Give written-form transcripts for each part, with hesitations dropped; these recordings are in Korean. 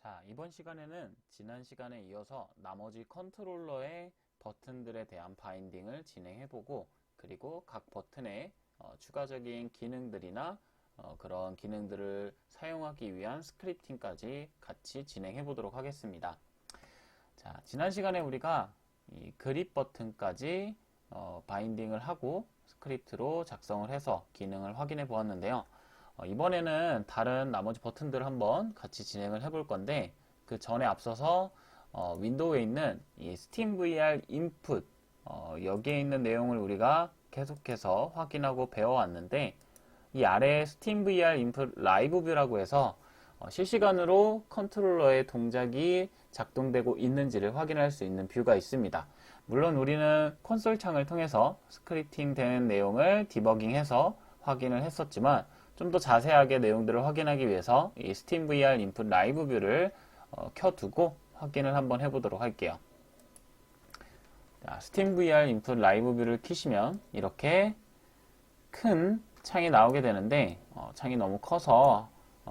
자, 이번 시간에는 지난 시간에 이어서 나머지 컨트롤러의 버튼들에 대한 바인딩을 진행해보고, 그리고 각 버튼의 추가적인 기능들이나 그런 기능들을 사용하기 위한 스크립팅까지 같이 진행해보도록 하겠습니다. 자, 지난 시간에 우리가 이 그립 버튼까지 바인딩을 하고 스크립트로 작성을 해서 기능을 확인해 보았는데요. 이번에는 다른 나머지 버튼들을 한번 같이 진행을 해볼 건데, 그 전에 앞서서 윈도우에 있는 이 SteamVR input 여기에 있는 내용을 우리가 계속해서 확인하고 배워왔는데, 이 아래에 SteamVR input live view라고 해서 실시간으로 컨트롤러의 동작이 작동되고 있는지를 확인할 수 있는 뷰가 있습니다. 물론 우리는 콘솔 창을 통해서 스크립팅 된 내용을 디버깅해서 확인을 했었지만, 좀 더 자세하게 내용들을 확인하기 위해서 이 SteamVR input live view를 켜두고 확인을 한번 해보도록 할게요. 자, SteamVR input live view를 켜시면 이렇게 큰 창이 나오게 되는데, 창이 너무 커서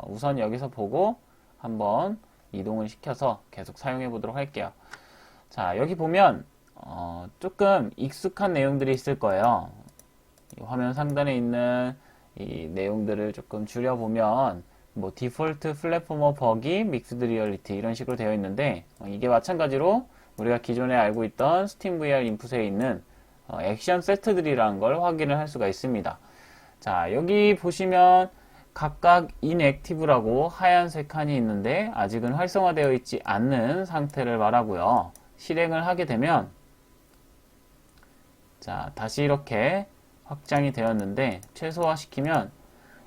우선 여기서 보고 한번 이동을 시켜서 계속 사용해 보도록 할게요. 자, 여기 보면 조금 익숙한 내용들이 있을 거예요. 이 화면 상단에 있는 이 내용들을 조금 줄여보면 뭐 디폴트 플랫포머 버기 믹스드 리얼리티 이런 식으로 되어 있는데, 이게 마찬가지로 우리가 기존에 알고 있던 SteamVR 인풋에 있는 액션 세트들이라는 걸 확인을 할 수가 있습니다. 자, 여기 보시면 각각 inactive라고 하얀색 칸이 있는데 아직은 활성화되어 있지 않는 상태를 말하고요. 실행을 하게 되면, 자, 다시 이렇게 확장이 되었는데 최소화 시키면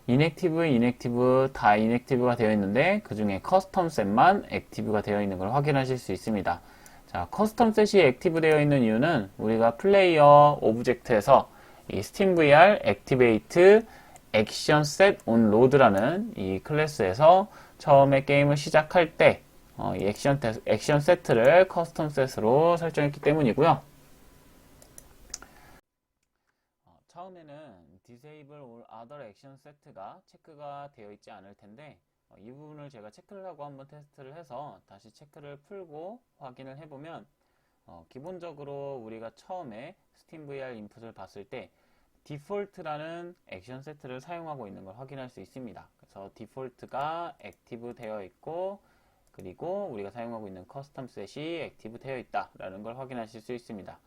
inactive 다 inactive가 되어 있는데, 그 중에 커스텀 셋만 active가 되어 있는 걸 확인하실 수 있습니다. 자, 커스텀 셋이 active 되어 있는 이유는 우리가 플레이어 오브젝트에서 이 SteamVR activate action set on load라는 이 클래스에서 처음에 게임을 시작할 때 이 액션 세트를 커스텀 셋으로 설정했기 때문이고요. 처음에는 disable all other action set가 체크가 되어 있지 않을 텐데, 이 부분을 제가 체크를 하고 한번 테스트를 해서 다시 체크를 풀고 확인을 해보면, 기본적으로 우리가 처음에 SteamVR 인풋을 봤을 때 디폴트라는 액션 세트를 사용하고 있는 걸 확인할 수 있습니다. 그래서 디폴트가 액티브 되어 있고, 그리고 우리가 사용하고 있는 커스텀 셋이 액티브 되어 있다라는 걸 확인하실 수 있습니다.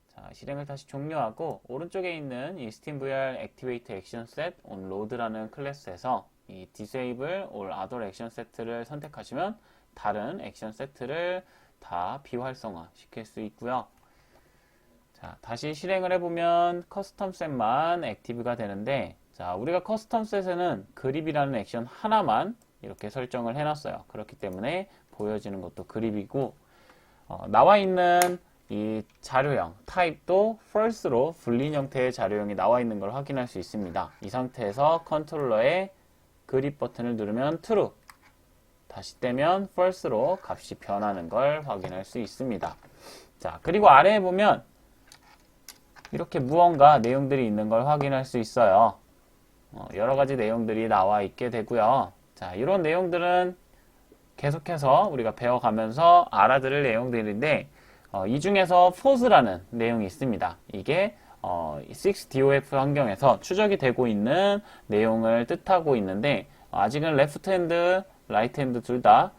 자, 실행을 다시 종료하고 오른쪽에 있는 이 SteamVR Activate Action Set on Load라는 클래스에서 이 Disable All Other Action Set를 선택하시면 다른 액션 세트를 다 비활성화 시킬 수 있고요. 자, 다시 실행을 해보면 커스텀 셋만 액티브가 되는데, 자, 우리가 커스텀 셋에는 그립이라는 액션 하나만 이렇게 설정을 해놨어요. 그렇기 때문에 보여지는 것도 그립이고, 나와 있는 이 자료형 타입도 false로 불린 형태의 자료형이 나와 있는 걸 확인할 수 있습니다. 이 상태에서 컨트롤러의 그립 버튼을 누르면 true, 다시 떼면 false로 값이 변하는 걸 확인할 수 있습니다. 자, 그리고 아래에 보면 이렇게 무언가 내용들이 있는 걸 확인할 수 있어요. 여러 가지 내용들이 나와 있게 되고요. 자, 이런 내용들은 계속해서 우리가 배워가면서 알아들을 내용들인데, 이 중에서 FOS라는 내용이 있습니다. 이게 6DOF 환경에서 추적이 되고 있는 내용을 뜻하고 있는데, 아직은 레프트 핸드, 라이트 핸드 둘 다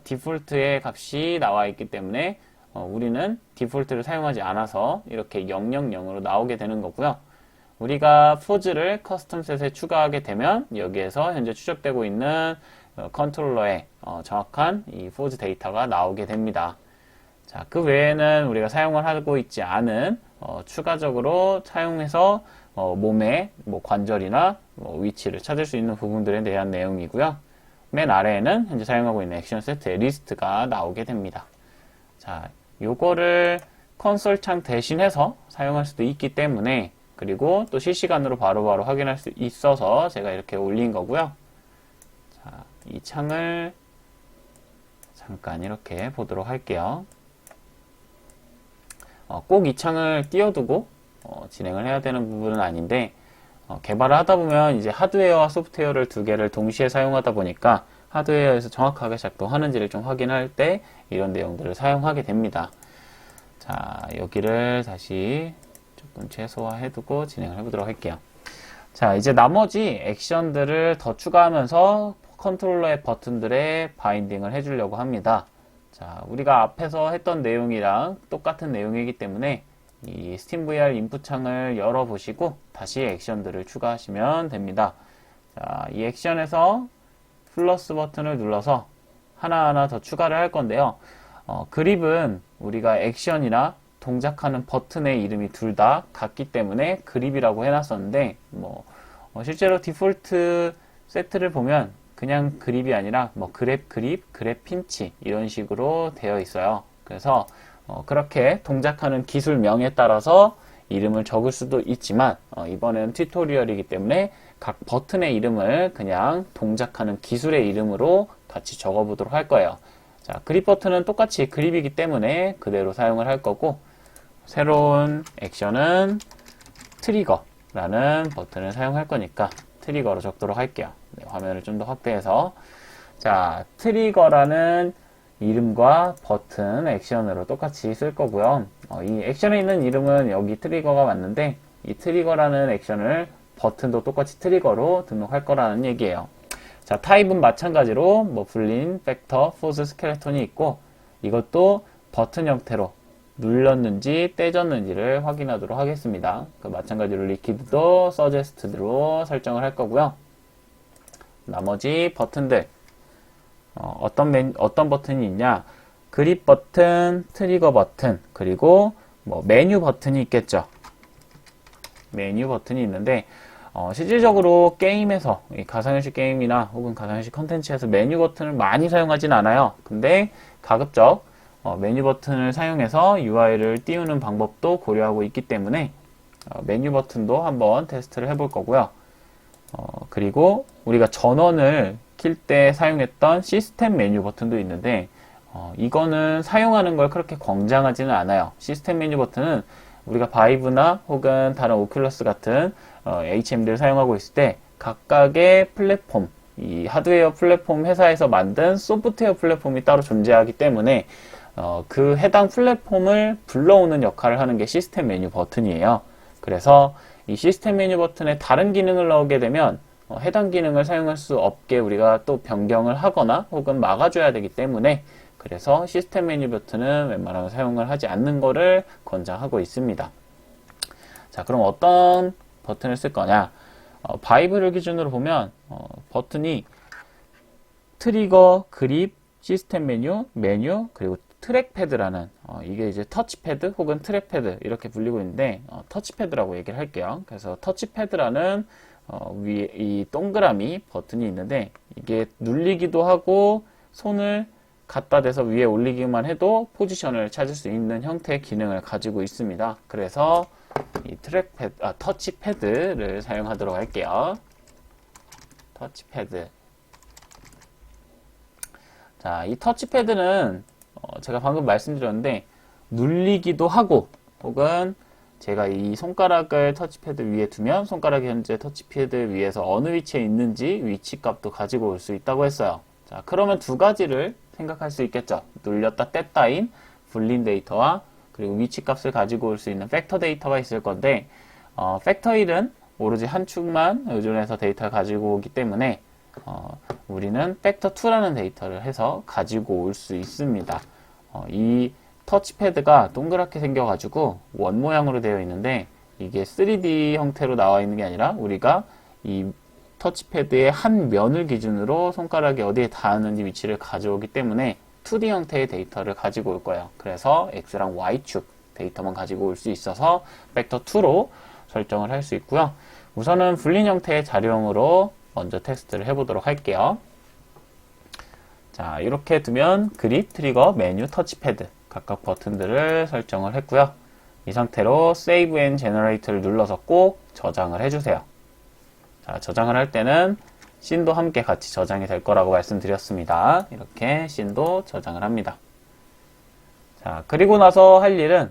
디폴트의 값이 나와 있기 때문에 우리는 디폴트를 사용하지 않아서 이렇게 000으로 나오게 되는 거고요. 우리가 FOS를 커스텀 셋에 추가하게 되면 여기에서 현재 추적되고 있는 컨트롤러의 정확한 이 FOS 데이터가 나오게 됩니다. 자, 그 외에는 우리가 사용을 하고 있지 않은 추가적으로 사용해서 몸의 관절이나 위치를 찾을 수 있는 부분들에 대한 내용이고요. 맨 아래에는 현재 사용하고 있는 액션 세트의 리스트가 나오게 됩니다. 자, 요거를 콘솔 창 대신해서 사용할 수도 있기 때문에, 그리고 또 실시간으로 바로바로 확인할 수 있어서 제가 이렇게 올린 거고요. 자, 이 창을 잠깐 이렇게 보도록 할게요. 꼭 이 창을 띄워두고 진행을 해야 되는 부분은 아닌데, 개발을 하다 보면 이제 하드웨어와 소프트웨어를 두 개를 동시에 사용하다 보니까 하드웨어에서 정확하게 작동하는지를 좀 확인할 때 이런 내용들을 사용하게 됩니다. 자, 여기를 다시 조금 최소화해두고 진행을 해보도록 할게요. 자, 이제 나머지 액션들을 더 추가하면서 컨트롤러의 버튼들에 바인딩을 해주려고 합니다. 자, 우리가 앞에서 했던 내용이랑 똑같은 내용이기 때문에 이 SteamVR 인풋 창을 열어보시고 다시 액션들을 추가하시면 됩니다. 자, 이 액션에서 플러스 버튼을 눌러서 하나하나 더 추가를 할 건데요. 그립은 우리가 액션이나 동작하는 버튼의 이름이 둘 다 같기 때문에 그립이라고 해놨었는데 실제로 디폴트 세트를 보면 그냥 그립이 아니라 그랩 그립, 그랩 핀치 이런 식으로 되어 있어요. 그래서 그렇게 동작하는 기술명에 따라서 이름을 적을 수도 있지만 이번에는 튜토리얼이기 때문에 각 버튼의 이름을 그냥 동작하는 기술의 이름으로 같이 적어보도록 할 거예요. 자, 그립 버튼은 똑같이 그립이기 때문에 그대로 사용을 할 거고, 새로운 액션은 트리거라는 버튼을 사용할 거니까 트리거로 적도록 할게요. 네, 화면을 좀 더 확대해서. 자, 트리거라는 이름과 버튼, 액션으로 똑같이 쓸 거고요. 이 액션에 있는 이름은 여기 트리거가 맞는데 이 트리거라는 액션을 버튼도 똑같이 트리거로 등록할 거라는 얘기예요. 자, 타입은 마찬가지로 불린, 팩터, 포즈, 스켈레톤이 있고 이것도 버튼 형태로 눌렀는지 떼졌는지를 확인하도록 하겠습니다. 마찬가지로 리퀴드도 서제스트로 설정을 할 거고요. 나머지 버튼들 어떤 버튼이 있냐? 그립 버튼, 트리거 버튼, 그리고 메뉴 버튼이 있겠죠. 메뉴 버튼이 있는데 실질적으로 게임에서 가상현실 게임이나 혹은 가상현실 컨텐츠에서 메뉴 버튼을 많이 사용하진 않아요. 근데 가급적 메뉴 버튼을 사용해서 UI를 띄우는 방법도 고려하고 있기 때문에 메뉴 버튼도 한번 테스트를 해볼 거고요. 그리고 우리가 전원을 킬 때 사용했던 시스템 메뉴 버튼도 있는데 이거는 사용하는 걸 그렇게 권장하지는 않아요. 시스템 메뉴 버튼은 우리가 바이브나 혹은 다른 오큘러스 같은 HMD를 사용하고 있을 때 각각의 플랫폼, 이 하드웨어 플랫폼 회사에서 만든 소프트웨어 플랫폼이 따로 존재하기 때문에 그 해당 플랫폼을 불러오는 역할을 하는 게 시스템 메뉴 버튼이에요. 그래서 이 시스템 메뉴 버튼에 다른 기능을 넣게 되면 해당 기능을 사용할 수 없게 우리가 또 변경을 하거나 혹은 막아줘야 되기 때문에 그래서 시스템 메뉴 버튼은 웬만하면 사용을 하지 않는 것을 권장하고 있습니다. 자, 그럼 어떤 버튼을 쓸 거냐? 바이브를 기준으로 보면 버튼이 트리거, 그립, 시스템 메뉴, 메뉴, 그리고 트랙패드라는 이게 이제 터치패드 혹은 트랙패드 이렇게 불리고 있는데 터치패드라고 얘기를 할게요. 그래서 터치패드라는 위에 이 동그라미 버튼이 있는데 이게 눌리기도 하고 손을 갖다 대서 위에 올리기만 해도 포지션을 찾을 수 있는 형태의 기능을 가지고 있습니다. 그래서 이 터치패드를 사용하도록 할게요. 터치패드. 자, 이 터치패드는 제가 방금 말씀드렸는데 눌리기도 하고 혹은 제가 이 손가락을 터치패드 위에 두면 손가락이 현재 터치패드 위에서 어느 위치에 있는지 위치값도 가지고 올 수 있다고 했어요. 자, 그러면 두 가지를 생각할 수 있겠죠. 눌렸다 뗐다인 불린 데이터와 그리고 위치값을 가지고 올 수 있는 팩터 데이터가 있을 건데 팩터 1은 오로지 한 축만 의존해서 데이터를 가지고 오기 때문에 우리는 팩터 2라는 데이터를 해서 가지고 올 수 있습니다. 이 터치패드가 동그랗게 생겨가지고 원 모양으로 되어 있는데 이게 3D 형태로 나와 있는 게 아니라 우리가 이 터치패드의 한 면을 기준으로 손가락이 어디에 닿았는지 위치를 가져오기 때문에 2D 형태의 데이터를 가지고 올 거예요. 그래서 X랑 Y축 데이터만 가지고 올 수 있어서 팩터 2로 설정을 할 수 있고요. 우선은 불린 형태의 자료형으로 먼저 테스트를 해보도록 할게요. 자, 이렇게 두면 그립, 트리거, 메뉴, 터치패드 각각 버튼들을 설정을 했고요. 이 상태로 Save and Generate를 눌러서 꼭 저장을 해주세요. 자, 저장을 할 때는 씬도 함께 같이 저장이 될 거라고 말씀드렸습니다. 이렇게 씬도 저장을 합니다. 자, 그리고 나서 할 일은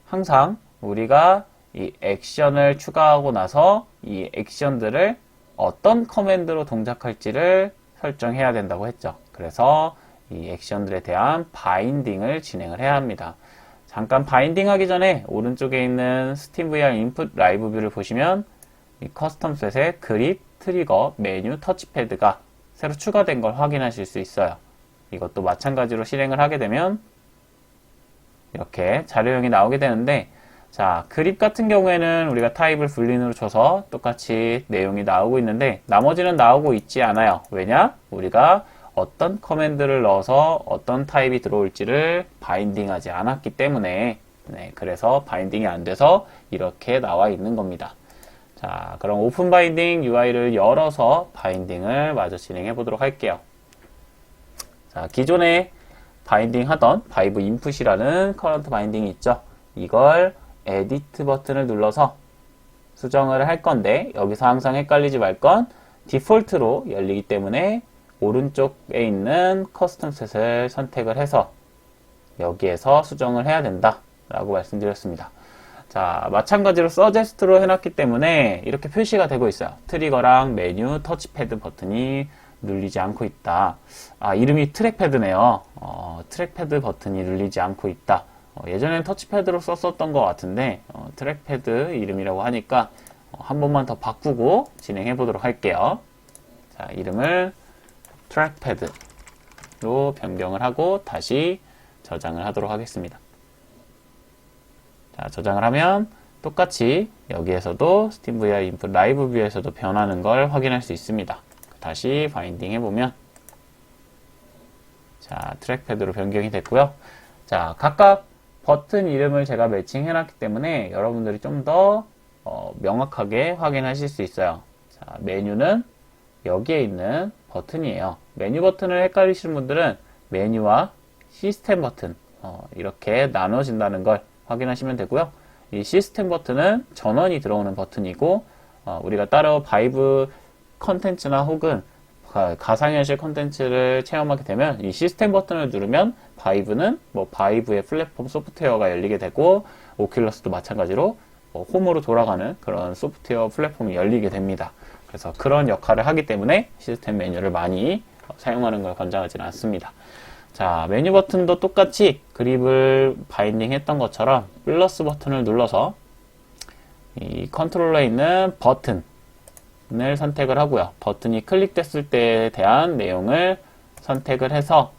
항상 우리가 이 액션을 추가하고 나서 이 액션들을 어떤 커맨드로 동작할지를 설정해야 된다고 했죠. 그래서 이 액션들에 대한 바인딩을 진행을 해야 합니다. 잠깐 바인딩 하기 전에 오른쪽에 있는 SteamVR 인풋 라이브 뷰를 보시면 이 커스텀 셋의 그립, 트리거, 메뉴, 터치패드가 새로 추가된 걸 확인하실 수 있어요. 이것도 마찬가지로 실행을 하게 되면 이렇게 자료형이 나오게 되는데, 자, 그립 같은 경우에는 우리가 타입을 불린으로 줘서 똑같이 내용이 나오고 있는데 나머지는 나오고 있지 않아요. 왜냐? 우리가 어떤 커맨드를 넣어서 어떤 타입이 들어올지를 바인딩하지 않았기 때문에, 그래서 바인딩이 안 돼서 이렇게 나와 있는 겁니다. 자, 그럼 오픈 바인딩 UI를 열어서 바인딩을 마저 진행해 보도록 할게요. 자, 기존에 바인딩 하던 바이브 인풋이라는 커런트 바인딩이 있죠. 이걸 에디트 버튼을 눌러서 수정을 할 건데, 여기서 항상 헷갈리지 말 건 디폴트로 열리기 때문에 오른쪽에 있는 커스텀 셋을 선택을 해서 여기에서 수정을 해야 된다 라고 말씀드렸습니다. 자, 마찬가지로 서제스트로 해놨기 때문에 이렇게 표시가 되고 있어요. 트리거랑 메뉴, 터치패드 버튼이 눌리지 않고 있다. 아, 이름이 트랙패드네요. 트랙패드 버튼이 눌리지 않고 있다. 예전엔 터치패드로 썼었던 것 같은데 트랙패드 이름이라고 하니까 한 번만 더 바꾸고 진행해 보도록 할게요. 자, 이름을 트랙패드로 변경을 하고 다시 저장을 하도록 하겠습니다. 자, 저장을 하면 똑같이 여기에서도 SteamVR 인풋 라이브 뷰에서도 변하는 걸 확인할 수 있습니다. 다시 바인딩 해보면, 자, 트랙패드로 변경이 됐고요. 자, 각각 버튼 이름을 제가 매칭해 놨기 때문에 여러분들이 좀 더 명확하게 확인하실 수 있어요. 자, 메뉴는 여기에 있는 버튼이에요. 메뉴 버튼을 헷갈리시는 분들은 메뉴와 시스템 버튼 이렇게 나눠진다는 걸 확인하시면 되고요. 이 시스템 버튼은 전원이 들어오는 버튼이고, 우리가 따로 바이브 컨텐츠나 혹은 가상현실 컨텐츠를 체험하게 되면 이 시스템 버튼을 누르면 바이브는 바이브의 플랫폼 소프트웨어가 열리게 되고, 오큘러스도 마찬가지로 홈으로 돌아가는 그런 소프트웨어 플랫폼이 열리게 됩니다. 그래서 그런 역할을 하기 때문에 시스템 메뉴를 많이 사용하는 걸 권장하지는 않습니다. 자, 메뉴 버튼도 똑같이 그립을 바인딩 했던 것처럼 플러스 버튼을 눌러서 이 컨트롤러에 있는 버튼을 선택을 하고요. 버튼이 클릭됐을 때에 대한 내용을 선택을 해서,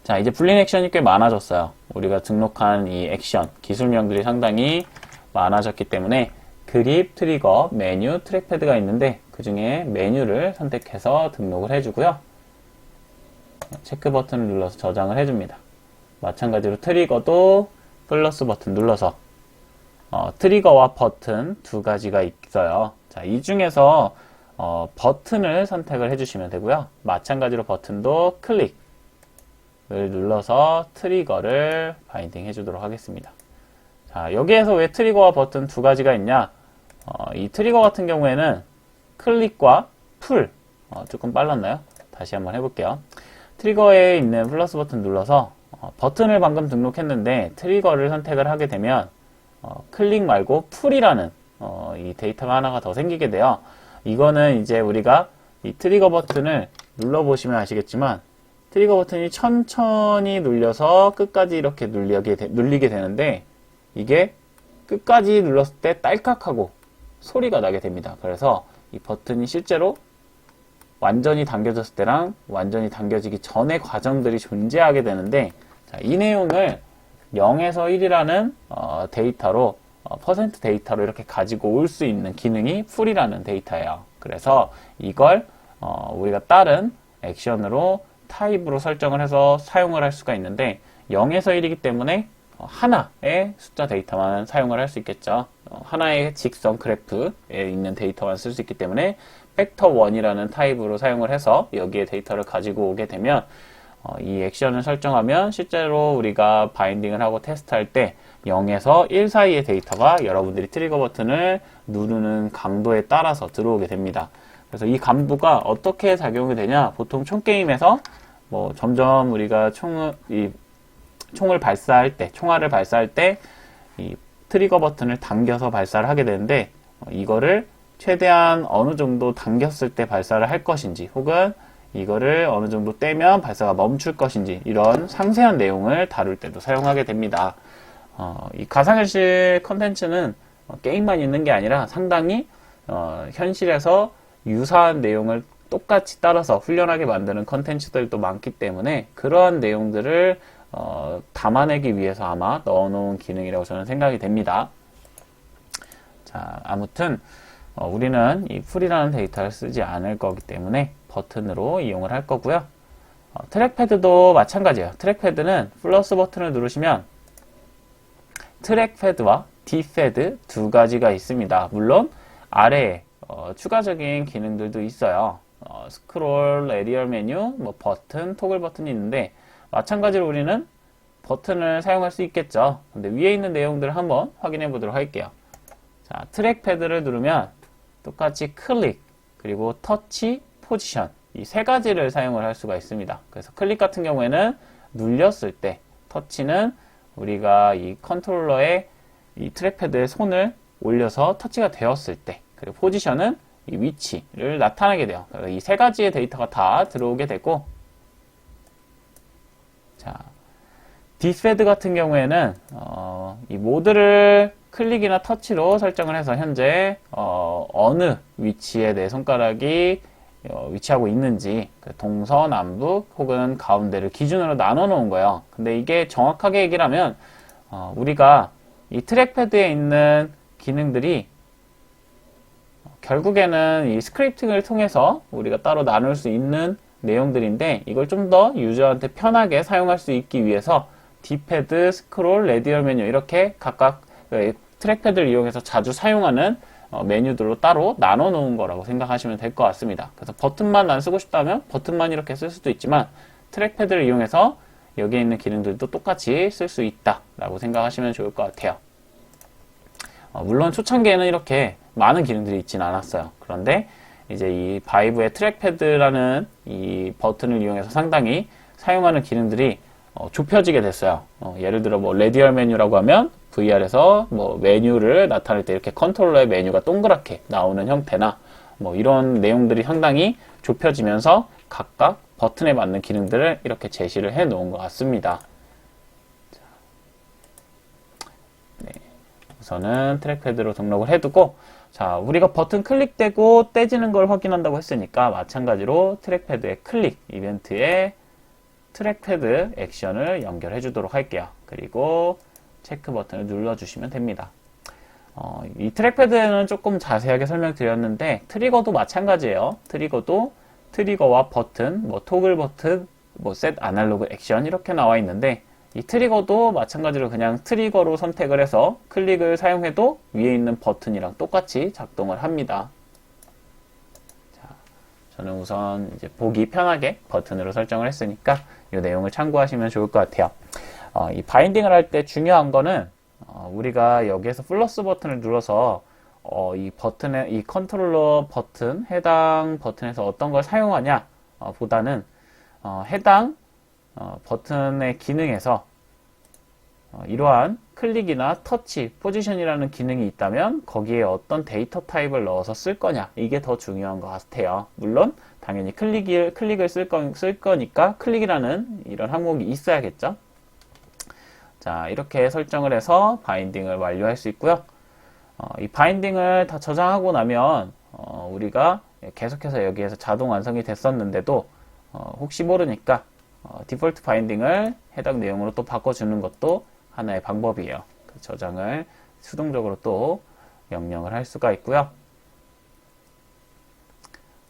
자, 이제 불린 액션이 꽤 많아졌어요. 우리가 등록한 이 액션, 기술명들이 상당히 많아졌기 때문에 그립, 트리거, 메뉴, 트랙패드가 있는데 그 중에 메뉴를 선택해서 등록을 해주고요. 체크 버튼을 눌러서 저장을 해줍니다. 마찬가지로 트리거도 플러스 버튼 눌러서 트리거와 버튼 두 가지가 있어요. 자, 이 중에서 버튼을 선택을 해주시면 되고요. 마찬가지로 버튼도 클릭을 눌러서 트리거를 바인딩 해주도록 하겠습니다. 자, 여기에서 왜 트리거와 버튼 두 가지가 있냐? 이 트리거 같은 경우에는 클릭과 풀, 조금 빨랐나요? 다시 한번 해볼게요. 트리거에 있는 플러스 버튼 눌러서 버튼을 방금 등록했는데 트리거를 선택을 하게 되면 클릭 말고 풀이라는 이 데이터가 하나가 더 생기게 돼요. 이거는 이제 우리가 이 트리거 버튼을 눌러보시면 아시겠지만 트리거 버튼이 천천히 눌려서 끝까지 이렇게 눌리게 되는데, 이게 끝까지 눌렀을 때 딸깍하고 소리가 나게 됩니다. 그래서 이 버튼이 실제로 완전히 당겨졌을 때랑 완전히 당겨지기 전의 과정들이 존재하게 되는데, 자, 이 내용을 0에서 1이라는 데이터로 퍼센트 데이터로 이렇게 가지고 올 수 있는 기능이 풀이라는 데이터예요. 그래서 이걸 우리가 다른 액션으로 타입으로 설정을 해서 사용을 할 수가 있는데, 0에서 1이기 때문에 하나의 숫자 데이터만 사용을 할 수 있겠죠. 하나의 직선 그래프에 있는 데이터만 쓸 수 있기 때문에 팩터 1이라는 타입으로 사용을 해서 여기에 데이터를 가지고 오게 되면 이 액션을 설정하면 실제로 우리가 바인딩을 하고 테스트할 때 0에서 1 사이의 데이터가 여러분들이 트리거 버튼을 누르는 강도에 따라서 들어오게 됩니다. 그래서 이 감도가 어떻게 작용이 되냐? 보통 총게임에서 점점 우리가 총알을 발사할 때 이 트리거 버튼을 당겨서 발사를 하게 되는데, 이거를 최대한 어느 정도 당겼을 때 발사를 할 것인지, 혹은 이거를 어느 정도 떼면 발사가 멈출 것인지 이런 상세한 내용을 다룰 때도 사용하게 됩니다. 이 가상현실 컨텐츠는 게임만 있는 게 아니라 상당히 현실에서 유사한 내용을 똑같이 따라서 훈련하게 만드는 컨텐츠들도 많기 때문에 그러한 내용들을 담아내기 위해서 아마 넣어놓은 기능이라고 저는 생각이 됩니다. 자, 아무튼 우리는 이 풀이라는 데이터를 쓰지 않을 거기 때문에 버튼으로 이용을 할 거고요. 트랙패드도 마찬가지예요. 트랙패드는 플러스 버튼을 누르시면 트랙패드와 D패드 두 가지가 있습니다. 물론 아래에 추가적인 기능들도 있어요. 스크롤, 레디얼 메뉴, 뭐 버튼, 토글 버튼이 있는데 마찬가지로 우리는 버튼을 사용할 수 있겠죠. 근데 위에 있는 내용들을 한번 확인해 보도록 할게요. 자, 트랙패드를 누르면 똑같이 클릭, 그리고 터치, 포지션 이 세 가지를 사용을 할 수가 있습니다. 그래서 클릭 같은 경우에는 눌렸을 때, 터치는 우리가 이 컨트롤러에 이 트랙패드에 손을 올려서 터치가 되었을 때, 그리고 포지션은 이 위치를 나타내게 돼요. 이 세 가지의 데이터가 다 들어오게 되고, 자, D패드 같은 경우에는 이 모드를 클릭이나 터치로 설정을 해서 현재 어느 위치에 내 손가락이 위치하고 있는지 동서남북 혹은 가운데를 기준으로 나눠 놓은 거예요. 근데 이게 정확하게 얘기를 하면 우리가 이 트랙패드에 있는 기능들이 결국에는 이 스크립팅을 통해서 우리가 따로 나눌 수 있는 내용들인데 이걸 좀 더 유저한테 편하게 사용할 수 있기 위해서 D패드, 스크롤, 레디얼 메뉴 이렇게 각각 트랙패드를 이용해서 자주 사용하는 메뉴들로 따로 나눠 놓은 거라고 생각하시면 될 것 같습니다. 그래서 버튼만 안 쓰고 싶다면 버튼만 이렇게 쓸 수도 있지만 트랙패드를 이용해서 여기에 있는 기능들도 똑같이 쓸 수 있다 라고 생각하시면 좋을 것 같아요. 물론 초창기에는 이렇게 많은 기능들이 있진 않았어요. 그런데 이제 이 바이브의 트랙패드라는 이 버튼을 이용해서 상당히 사용하는 기능들이 좁혀지게 됐어요. 예를 들어 뭐 레디얼 메뉴라고 하면 VR에서 뭐 메뉴를 나타낼 때 이렇게 컨트롤러의 메뉴가 동그랗게 나오는 형태나 뭐 이런 내용들이 상당히 좁혀지면서 각각 버튼에 맞는 기능들을 이렇게 제시를 해 놓은 것 같습니다. 네, 우선은 트랙패드로 등록을 해두고 자, 우리가 버튼 클릭되고 떼지는 걸 확인한다고 했으니까 마찬가지로 트랙패드의 클릭 이벤트에 트랙패드 액션을 연결해 주도록 할게요. 그리고 체크 버튼을 눌러주시면 됩니다. 이 트랙패드는 조금 자세하게 설명드렸는데 트리거도 마찬가지예요. 트리거도 트리거와 버튼, 뭐 토글 버튼, 뭐 셋 아날로그 액션 이렇게 나와 있는데 이 트리거도 마찬가지로 그냥 트리거로 선택을 해서 클릭을 사용해도 위에 있는 버튼이랑 똑같이 작동을 합니다. 자, 저는 우선 이제 보기 편하게 버튼으로 설정을 했으니까 이 내용을 참고하시면 좋을 것 같아요. 이 바인딩을 할 때 중요한 거는 우리가 여기에서 플러스 버튼을 눌러서 이 버튼에 이 컨트롤러 버튼 해당 버튼에서 어떤 걸 사용하냐 보다는 해당 버튼의 기능에서 이러한 클릭이나 터치, 포지션이라는 기능이 있다면 거기에 어떤 데이터 타입을 넣어서 쓸 거냐 이게 더 중요한 것 같아요. 물론 당연히 클릭을 쓸 거니까 클릭이라는 이런 항목이 있어야겠죠. 자, 이렇게 설정을 해서 바인딩을 완료할 수 있고요. 이 바인딩을 다 저장하고 나면 우리가 계속해서 여기에서 자동 완성이 됐었는데도 혹시 모르니까 디폴트 바인딩을 해당 내용으로 또 바꿔주는 것도 하나의 방법이에요. 저장을 수동적으로 또 명령을 할 수가 있고요.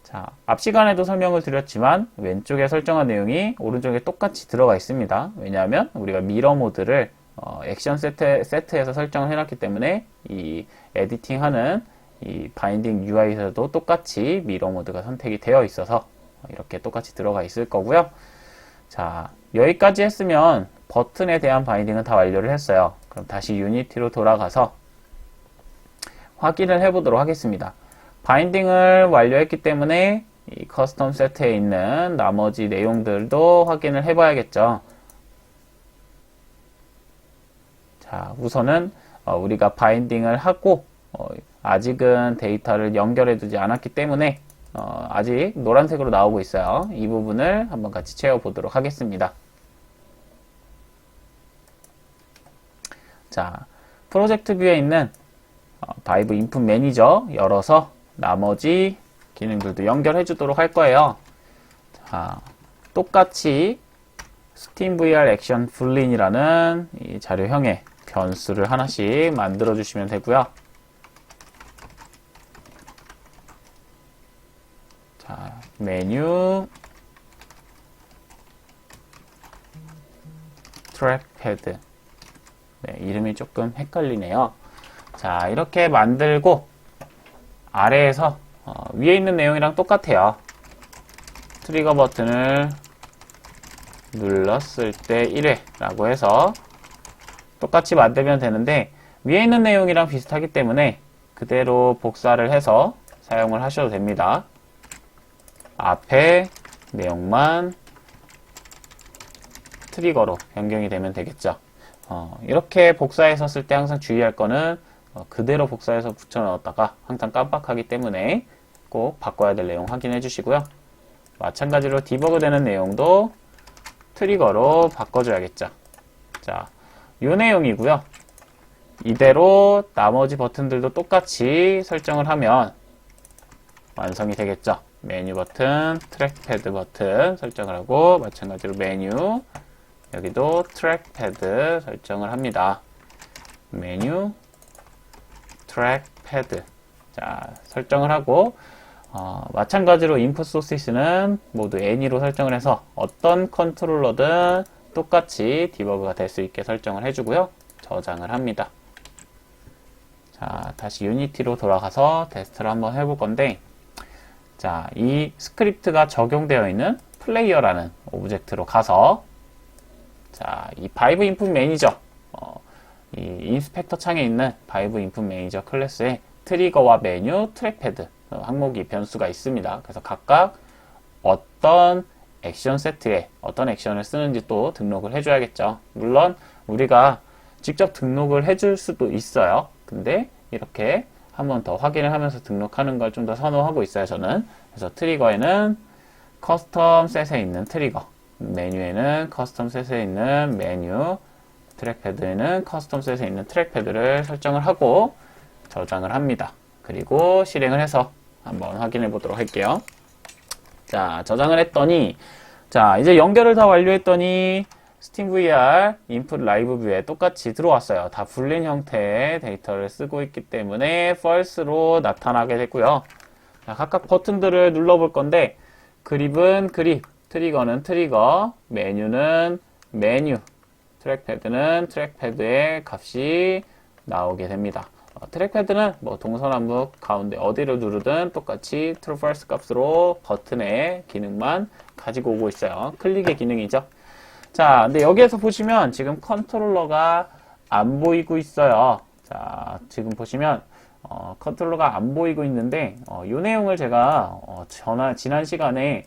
자, 앞 시간에도 설명을 드렸지만 왼쪽에 설정한 내용이 오른쪽에 똑같이 들어가 있습니다. 왜냐하면 우리가 미러 모드를 액션 세트에서 설정을 해놨기 때문에 이 에디팅하는 이 바인딩 UI에서도 똑같이 미러 모드가 선택이 되어 있어서 이렇게 똑같이 들어가 있을 거고요. 자, 여기까지 했으면 버튼에 대한 바인딩은 다 완료를 했어요. 그럼 다시 유니티로 돌아가서 확인을 해보도록 하겠습니다. 바인딩을 완료했기 때문에 이 커스텀 세트에 있는 나머지 내용들도 확인을 해봐야겠죠. 자, 우선은 우리가 바인딩을 하고 아직은 데이터를 연결해 두지 않았기 때문에 아직 노란색으로 나오고 있어요. 이 부분을 한번 같이 채워보도록 하겠습니다. 자, 프로젝트 뷰에 있는 바이브 인풋 매니저 열어서 나머지 기능들도 연결해 주도록 할 거예요. 자, 똑같이 SteamVR 액션 불린이라는 이 자료형의 변수를 하나씩 만들어 주시면 되고요. 자, 메뉴 트랙패드. 네, 이름이 조금 헷갈리네요. 자, 이렇게 만들고 아래에서 위에 있는 내용이랑 똑같아요. 트리거 버튼을 눌렀을 때 1회라고 해서 똑같이 만들면 되는데 위에 있는 내용이랑 비슷하기 때문에 그대로 복사를 해서 사용을 하셔도 됩니다. 앞에 내용만 트리거로 변경이 되면 되겠죠. 이렇게 복사해서 쓸 때 항상 주의할 거는 그대로 복사해서 붙여 넣었다가 항상 깜빡하기 때문에 꼭 바꿔야 될 내용 확인해 주시고요. 마찬가지로 디버그 되는 내용도 트리거로 바꿔줘야겠죠. 자, 이 내용이고요. 이대로 나머지 버튼들도 똑같이 설정을 하면 완성이 되겠죠. 메뉴 버튼, 트랙패드 버튼 설정을 하고 마찬가지로 메뉴 여기도 트랙패드 설정을 합니다. 메뉴 트랙패드 자 설정을 하고 마찬가지로 인풋 소시스는 모두 애니로 설정을 해서 어떤 컨트롤러든 똑같이 디버그가 될 수 있게 설정을 해주고요. 저장을 합니다. 자, 다시 유니티로 돌아가서 테스트를 한번 해볼 건데 자, 이 스크립트가 적용되어 있는 플레이어라는 오브젝트로 가서 자, 이 바이브 인풋 매니저 이 인스펙터 창에 있는 바이브 인풋 매니저 클래스에 트리거와 메뉴, 트랙패드 항목이 변수가 있습니다. 그래서 각각 어떤 액션 세트에 어떤 액션을 쓰는지 또 등록을 해줘야겠죠. 물론 우리가 직접 등록을 해줄 수도 있어요. 근데 이렇게 한 번 더 확인을 하면서 등록하는 걸 좀 더 선호하고 있어요. 저는. 그래서 트리거에는 커스텀 셋에 있는 트리거, 메뉴에는 커스텀 셋에 있는 메뉴, 트랙패드에는 커스텀 셋에 있는 트랙패드를 설정을 하고 저장을 합니다. 그리고 실행을 해서 한번 확인해 보도록 할게요. 자, 저장을 했더니 자, 이제 연결을 다 완료했더니 SteamVR 인풋 라이브 뷰에 똑같이 들어왔어요. 다 불린 형태의 데이터를 쓰고 있기 때문에 false로 나타나게 됐고요. 자, 각각 버튼들을 눌러볼 건데 그립은 그립, 트리거는 트리거, 메뉴는 메뉴, 트랙패드는 트랙패드의 값이 나오게 됩니다. 트랙패드는 뭐 동서남북 가운데 어디를 누르든 똑같이 true false 값으로 버튼의 기능만 가지고 오고 있어요. 클릭의 기능이죠. 자, 근데 여기에서 보시면 지금 컨트롤러가 안 보이고 있어요. 자, 지금 보시면 컨트롤러가 안 보이고 있는데 이 내용을 제가 지난 시간에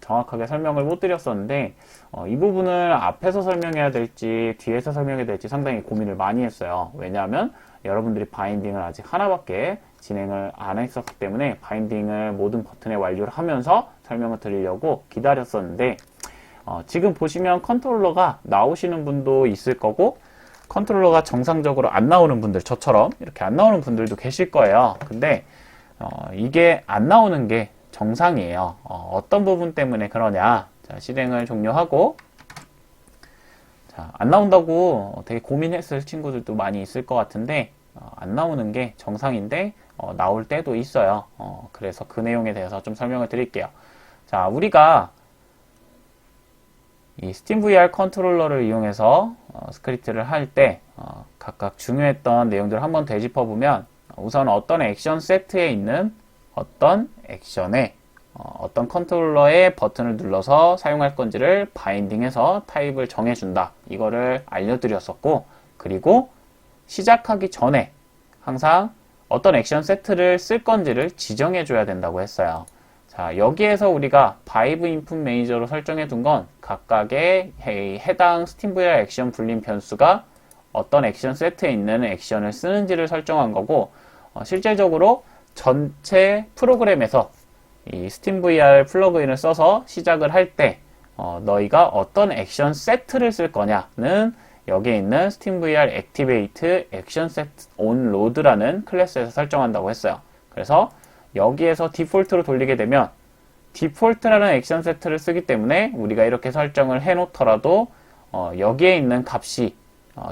정확하게 설명을 못 드렸었는데 이 부분을 앞에서 설명해야 될지 뒤에서 설명해야 될지 상당히 고민을 많이 했어요. 왜냐하면 여러분들이 바인딩을 아직 하나밖에 진행을 안 했었기 때문에 바인딩을 모든 버튼에 완료를 하면서 설명을 드리려고 기다렸었는데 지금 보시면 컨트롤러가 나오시는 분도 있을 거고 컨트롤러가 정상적으로 안 나오는 분들, 저처럼 이렇게 안 나오는 분들도 계실 거예요. 근데 이게 안 나오는 게 정상이에요. 어떤 부분 때문에 그러냐. 자, 실행을 종료하고 자, 안 나온다고 되게 고민했을 친구들도 많이 있을 것 같은데 안 나오는 게 정상인데 나올 때도 있어요. 그래서 그 내용에 대해서 좀 설명을 드릴게요. 자, 우리가 이 SteamVR 컨트롤러를 이용해서 스크립트를 할 때 각각 중요했던 내용들을 한번 되짚어 보면 우선 어떤 액션 세트에 있는 어떤 액션에 어떤 컨트롤러의 버튼을 눌러서 사용할 건지를 바인딩해서 타입을 정해준다. 이거를 알려드렸었고 그리고 시작하기 전에 항상 어떤 액션 세트를 쓸 건지를 지정해줘야 된다고 했어요. 자, 여기에서 우리가 바이브 인풋 매니저로 설정해 둔 건 각각의 해당 SteamVR 액션 불림 변수가 어떤 액션 세트에 있는 액션을 쓰는지를 설정한 거고 실질적으로 전체 프로그램에서 이 SteamVR 플러그인을 써서 시작을 할 때 너희가 어떤 액션 세트를 쓸 거냐는 여기에 있는 SteamVR Activate Action Set on Load라는 클래스에서 설정한다고 했어요. 그래서 여기에서 디폴트로 돌리게 되면 디폴트라는 액션 세트를 쓰기 때문에 우리가 이렇게 설정을 해 놓더라도 여기에 있는 값이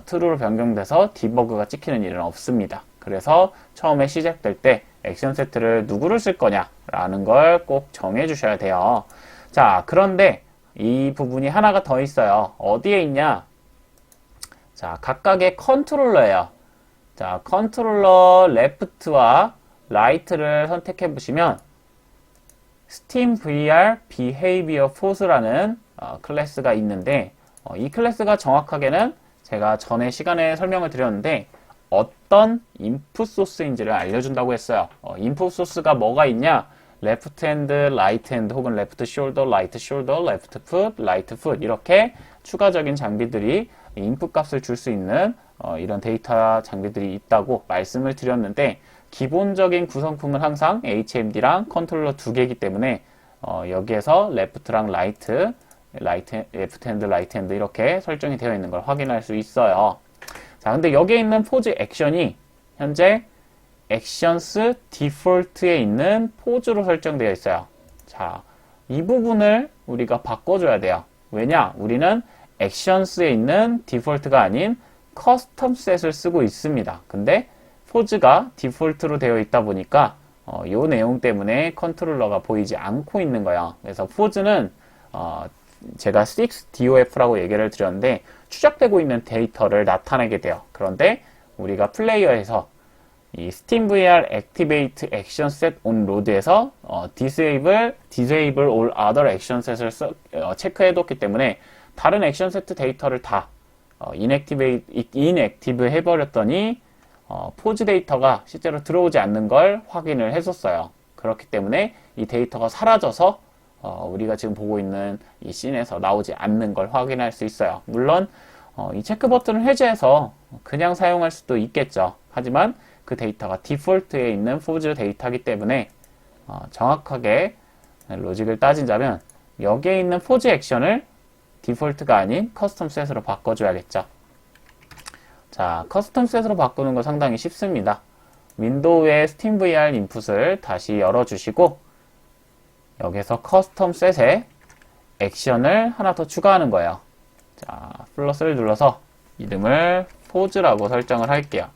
true로 변경돼서 디버그가 찍히는 일은 없습니다. 그래서 처음에 시작될 때 액션 세트를 누구를 쓸 거냐라는 걸 꼭 정해 주셔야 돼요. 자, 그런데 이 부분이 하나가 더 있어요. 어디에 있냐? 자, 각각의 컨트롤러예요. 자, 컨트롤러 레프트와 라이트를 선택해 보시면 SteamVR Behavior Force라는 클래스가 있는데 이 클래스가 정확하게는 제가 전에 시간에 설명을 드렸는데 어떤 인풋 소스인지를 알려준다고 했어요. 인풋 소스가 뭐가 있냐? 레프트 핸드, 라이트 핸드 혹은 레프트 숄더, 라이트 숄더, 레프트 풋, 라이트 풋 이렇게 추가적인 장비들이 인풋 값을 줄 수 있는 이런 데이터 장비들이 있다고 말씀을 드렸는데 기본적인 구성품은 항상 HMD랑 컨트롤러 두 개이기 때문에 여기에서 레프트랑 라이트, 레프트 핸드, 라이트 핸드 이렇게 설정이 되어 있는 걸 확인할 수 있어요. 자, 근데 여기에 있는 포즈 액션이 현재 액션스 디폴트에 있는 포즈로 설정되어 있어요. 자, 이 부분을 우리가 바꿔줘야 돼요. 왜냐? 우리는 액션스에 있는 디폴트가 아닌 커스텀 셋을 쓰고 있습니다. 근데 포즈가 디폴트로 되어 있다 보니까 이 내용 때문에 컨트롤러가 보이지 않고 있는 거예요. 그래서 포즈는 제가 6DOF라고 얘기를 드렸는데 추적되고 있는 데이터를 나타내게 돼요. 그런데 우리가 플레이어에서 이 SteamVR Activate Action Set on Load에서 Disable All Other Action Set을 체크해뒀기 때문에 다른 액션 세트 데이터를 다 inactive 해버렸더니 포즈 데이터가 실제로 들어오지 않는 걸 확인을 했었어요. 그렇기 때문에 이 데이터가 사라져서 우리가 지금 보고 있는 이 씬에서 나오지 않는 걸 확인할 수 있어요. 물론 이 체크 버튼을 해제해서 그냥 사용할 수도 있겠죠. 하지만 그 데이터가 디폴트에 있는 포즈 데이터이기 때문에 정확하게 로직을 따진다면 여기에 있는 포즈 액션을 디폴트가 아닌 커스텀 셋으로 바꿔줘야겠죠. 자, 커스텀 셋으로 바꾸는 거 상당히 쉽습니다. 윈도우의 SteamVR 인풋을 다시 열어주시고 여기서 커스텀 셋에 액션을 하나 더 추가하는 거예요. 자, 플러스를 눌러서 이름을 포즈라고 설정을 할게요.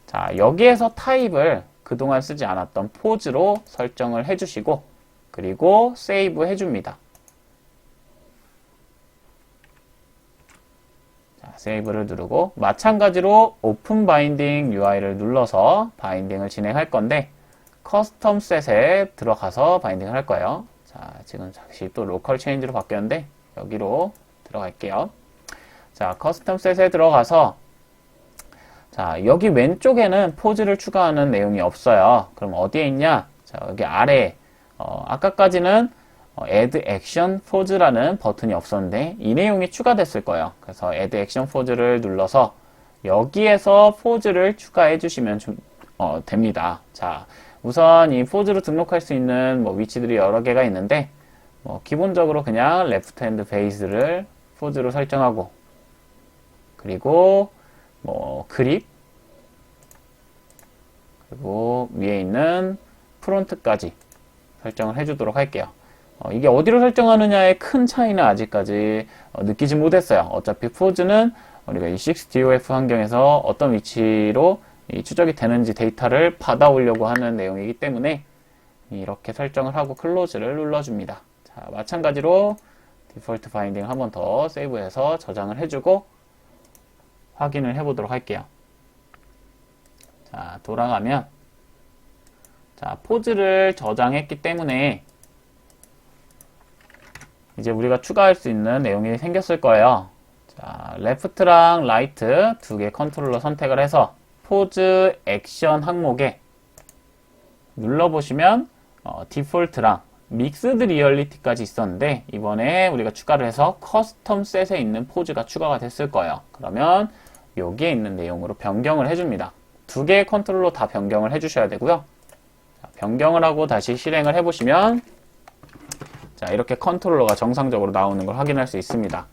자, 여기에서 타입을 그동안 쓰지 않았던 포즈로 설정을 해주시고 그리고 세이브 해줍니다. 자, 세이브를 누르고 마찬가지로 오픈 바인딩 UI를 눌러서 바인딩을 진행할 건데 커스텀 셋에 들어가서 바인딩을 할 거예요. 자, 지금 다시 또 로컬 체인지로 바뀌었는데 여기로 들어갈게요. 자, 커스텀 셋에 들어가서 자, 여기 왼쪽에는 포즈를 추가하는 내용이 없어요. 그럼 어디에 있냐? 자, 여기 아래에 아까까지는 Add Action Pose라는 버튼이 없었는데 이 내용이 추가됐을 거예요. 그래서 Add Action Pose를 눌러서 여기에서 포즈를 추가해 주시면 됩니다. 자, 우선 이 포즈로 등록할 수 있는 위치들이 여러 개가 있는데 기본적으로 그냥 레프트 핸드 베이스를 포즈로 설정하고 그리고 그립 그리고 위에 있는 프론트까지 설정을 해주도록 할게요. 이게 어디로 설정하느냐의 큰 차이는 아직까지 느끼지 못했어요. 어차피 포즈는 우리가 이 6DOF 환경에서 어떤 위치로 추적이 되는지 데이터를 받아오려고 하는 내용이기 때문에 이렇게 설정을 하고 클로즈를 눌러줍니다. 자, 마찬가지로 디폴트 바인딩 한 번 더 세이브해서 저장을 해주고 확인을 해보도록 할게요. 자, 돌아가면 자, 포즈를 저장했기 때문에 이제 우리가 추가할 수 있는 내용이 생겼을 거예요. 자, 레프트랑 라이트 두 개 컨트롤러 선택을 해서 포즈 액션 항목에 눌러보시면 디폴트랑 믹스드 리얼리티까지 있었는데 이번에 우리가 추가를 해서 커스텀 셋에 있는 포즈가 추가가 됐을 거예요. 그러면 여기에 있는 내용으로 변경을 해줍니다. 두 개의 컨트롤러 다 변경을 해주셔야 되고요. 자, 변경을 하고 다시 실행을 해보시면 자, 이렇게 컨트롤러가 정상적으로 나오는 걸 확인할 수 있습니다.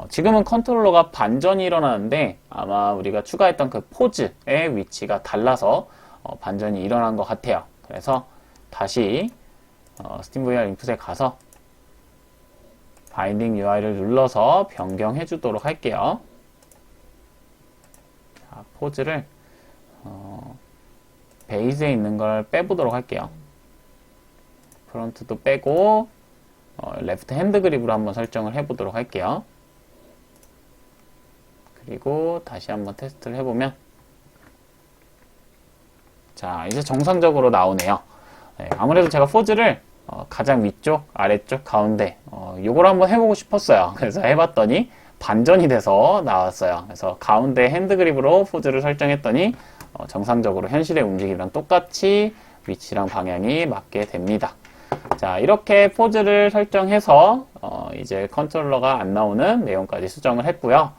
지금은 컨트롤러가 반전이 일어나는데 아마 우리가 추가했던 그 포즈의 위치가 달라서 반전이 일어난 것 같아요. 그래서 다시 SteamVR 인풋에 가서 바인딩 UI를 눌러서 변경해 주도록 할게요. 자, 포즈를 베이스에 있는 걸 빼보도록 할게요. 프론트도 빼고 레프트 핸드 그립으로 한번 설정을 해보도록 할게요. 그리고 다시 한번 테스트를 해보면 자, 이제 정상적으로 나오네요. 네, 아무래도 제가 포즈를 가장 위쪽, 아래쪽, 가운데 요걸 한번 해보고 싶었어요. 그래서 해봤더니 반전이 돼서 나왔어요. 그래서 가운데 핸드 그립으로 포즈를 설정했더니 정상적으로 현실의 움직임이랑 똑같이 위치랑 방향이 맞게 됩니다. 자, 이렇게 포즈를 설정해서 이제 컨트롤러가 안 나오는 내용까지 수정을 했고요.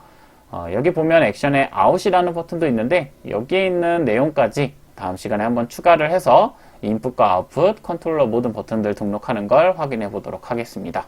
여기 보면 액션에 아웃이라는 버튼도 있는데 여기에 있는 내용까지 다음 시간에 한번 추가를 해서 인풋과 아웃풋, 컨트롤러 모든 버튼들 등록하는 걸 확인해 보도록 하겠습니다.